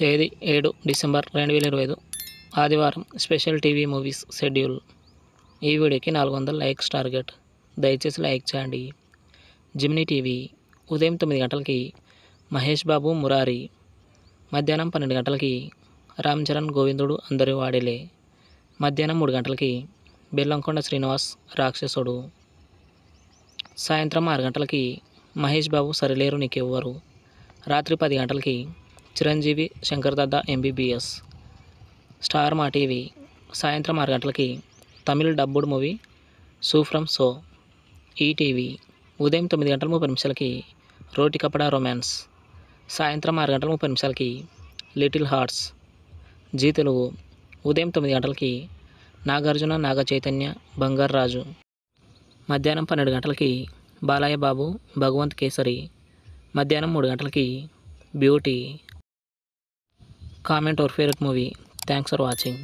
తేదీ 7 డిసెంబర్ 2025 ఆదివారం. Special TV movies schedule. ఈ వీడియోకి 400 లైక్స్ టార్గెట్. దయచేసి లైక్ చేయండి. జిమ్నీ టీవీ ఉదయం 9 గంటలకి మహేష్ బాబు మురారి, మధ్యాహ్నం 12 గంటలకి రామ్ చరణ్ గోవిందుడు అందరి వాడిలే, మధ్యాహ్నం 3 గంటలకి బెల్లంకొండ శ్రీనివాస్ రాక్షసుడు, సాయంత్రం 6 గంటలకి మహేష్ బాబు సరిలేరు నీకెవ్వరు, రాత్రి 10 గంటలకి చిరంజీవి శంకర్ దాదా ఎంబీబీఎస్. స్టార్ మా టీవీ సాయంత్రం 6 గంటలకి తమిళ డబ్బుడ్ మూవీ సూ ఫ్రమ్ సో. ఈటీవీ ఉదయం 9 గంటల 30 నిమిషాలకి రోటి కపడా రొమాన్స్, సాయంత్రం 6 గంటల 30 నిమిషాలకి లిటిల్ హార్ట్స్. జీ తెలుగు ఉదయం 9 గంటలకి నాగార్జున నాగ చైతన్య బంగారు రాజు, మధ్యాహ్నం 12 గంటలకి బాలయ్య బాబు భగవంత్ కేసరి, మధ్యాహ్నం 3 గంటలకి beauty. Comment your favourite movie. Thanks for watching.